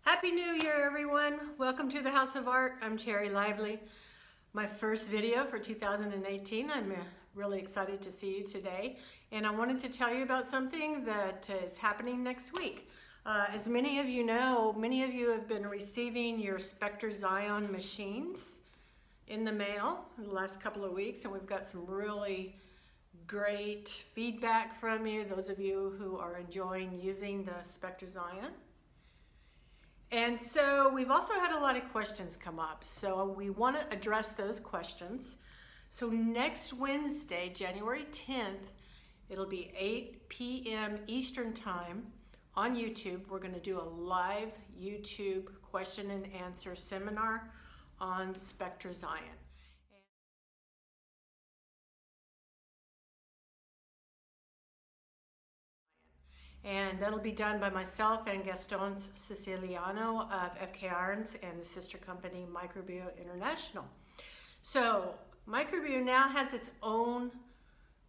Happy New Year, everyone. Welcome to the House of Art. I'm Terry Lively. My first video for 2018. I'm really excited to see you today. And I wanted to tell you about something that is happening next week. As many of you know, many of you have been receiving your Spektra XionS machines in the mail in the last couple of weeks, and we've got some really great feedback from you, those of you who are enjoying using the Spektra XionS. And so we've also had a lot of questions come up, so we want to address those questions. So next Wednesday, January 10th, it'll be 8 p.m. Eastern Time on YouTube. We're going to do a live YouTube question and answer seminar on Spektra XionS. And that'll be done by myself and Gaston Siciliano of FK Irons and the sister company Microbio International. So Microbio now has its own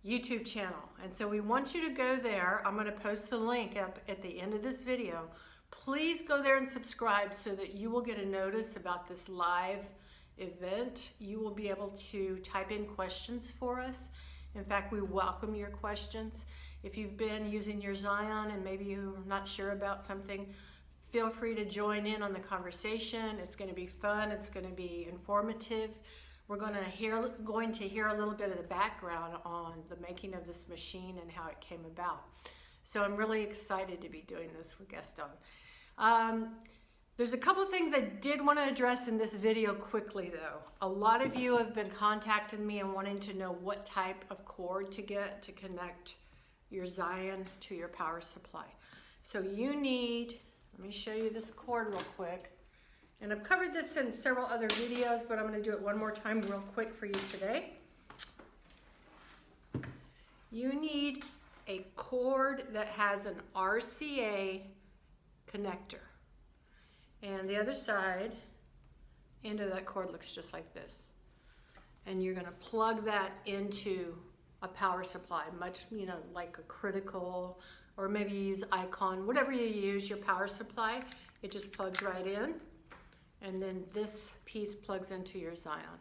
YouTube channel, and so we want you to go there. I'm going to post the link up at the end of this video. Please go there and subscribe so that you will get a notice about this live event. You will be able to type in questions for us. In fact, we welcome your questions. If you've been using your Xion and maybe you're not sure about something, feel free to join in on the conversation. It's going to be fun. It's going to be informative. We're going to hear a little bit of the background on the making of this machine and how it came about. So I'm really excited to be doing this with Gaston. There's a couple of things I did want to address in this video quickly though. A lot of you have been contacting me and wanting to know what type of cord to get to connect your Xion to your power supply. So you need, let me show you this cord real quick. And I've covered this in several other videos, but I'm going to do it one more time real quick for you today. You need a cord that has an RCA connector. And the other side end of that cord looks just like this. And you're going to plug that into a power supply, much, like a critical, or maybe you use Icon, whatever you use, your power supply, it just plugs right in. And then this piece plugs into your Xion.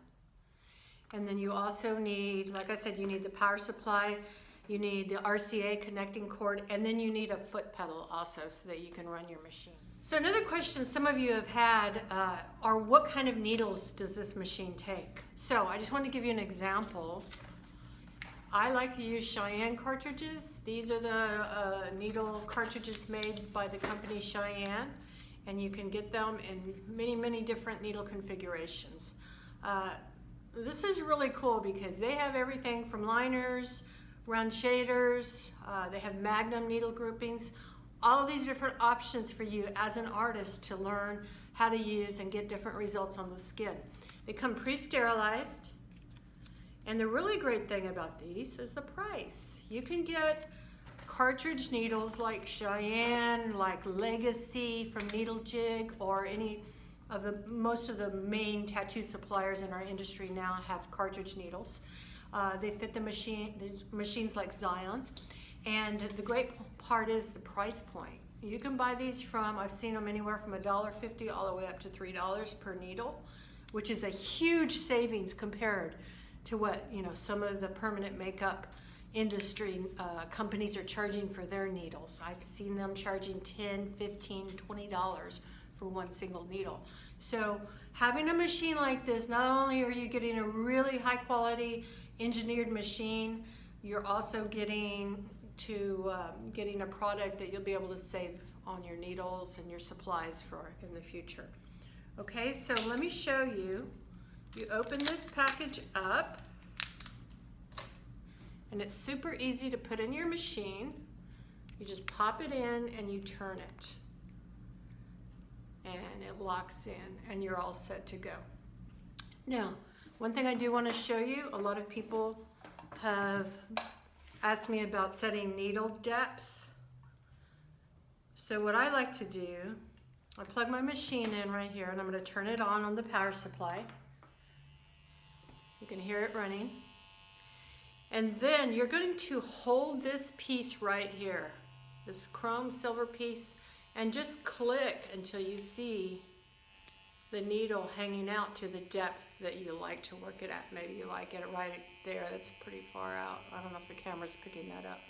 And then you also need, like I said, you need the power supply, you need the RCA connecting cord, and then you need a foot pedal also so that you can run your machine. So another question some of you have had are what kind of needles does this machine take? So I just want to give you an example. I like to use Cheyenne cartridges. These are the needle cartridges made by the company Cheyenne, and you can get them in many, many different needle configurations. This is really cool because they have everything from liners, round shaders, they have magnum needle groupings, all of these different options for you as an artist to learn how to use and get different results on the skin. They come pre-sterilized. And the really great thing about these is the price. You can get cartridge needles like Cheyenne, like Legacy from Needle Jig, or any of most of the main tattoo suppliers in our industry now have cartridge needles. They fit the machines like Xion. And the great part is the price point. You can buy these from, I've seen them anywhere from $1.50 all the way up to $3 per needle, which is a huge savings compared to what some of the permanent makeup industry companies are charging for their needles. I've seen them charging $10, $15, $20 for one single needle. So having a machine like this, not only are you getting a really high quality engineered machine, you're also getting a product that you'll be able to save on your needles and your supplies for in the future. Okay, so let me show you. You open this package up, and it's super easy to put in your machine. You just pop it in and you turn it. And it locks in and you're all set to go. Now, one thing I do want to show you, a lot of people have asked me about setting needle depth. So what I like to do, I plug my machine in right here and I'm going to turn it on the power supply. You can hear it running. And then you're going to hold this piece right here, this chrome silver piece, and just click until you see the needle hanging out to the depth that you like to work it at. Maybe you like it right there. That's pretty far out. I don't know if the camera's picking that up.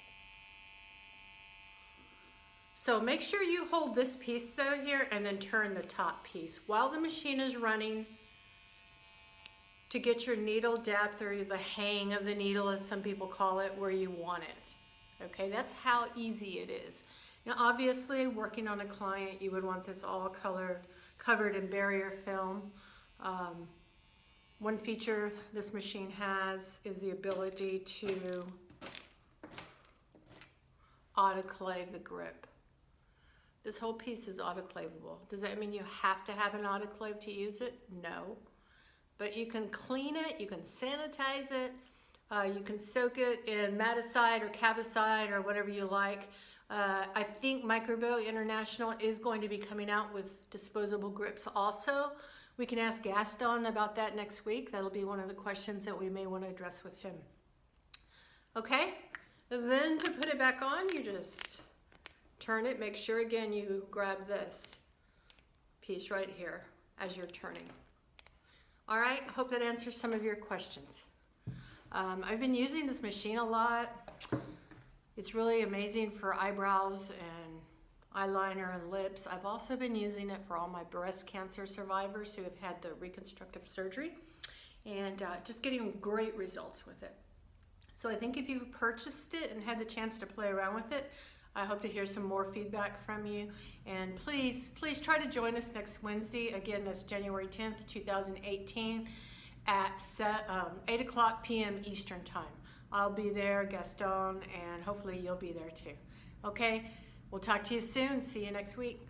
So make sure you hold this piece though here and then turn the top piece while the machine is running to get your needle depth, or the hang of the needle as some people call it, where you want it. Okay, that's how easy it is. Now obviously working on a client, you would want this all covered in barrier film. One feature this machine has is the ability to autoclave the grip. This whole piece is autoclavable. Does that mean you have to have an autoclave to use it? No. But you can clean it, you can sanitize it, you can soak it in Maticide or Cavicide or whatever you like. I think Microbial International is going to be coming out with disposable grips also. We can ask Gaston about that next week. That'll be one of the questions that we may want to address with him. Okay, then to put it back on, you just turn it. Make sure again you grab this piece right here as you're turning. All right, hope that answers some of your questions. I've been using this machine a lot. It's really amazing for eyebrows and eyeliner and lips. I've also been using it for all my breast cancer survivors who have had the reconstructive surgery, and just getting great results with it. So I think if you've purchased it and had the chance to play around with it, I hope to hear some more feedback from you. And please try to join us next Wednesday. Again, that's January 10th, 2018 at 8 p.m. Eastern Time. I'll be there, Gaston, and hopefully you'll be there too. Okay, we'll talk to you soon. See you next week.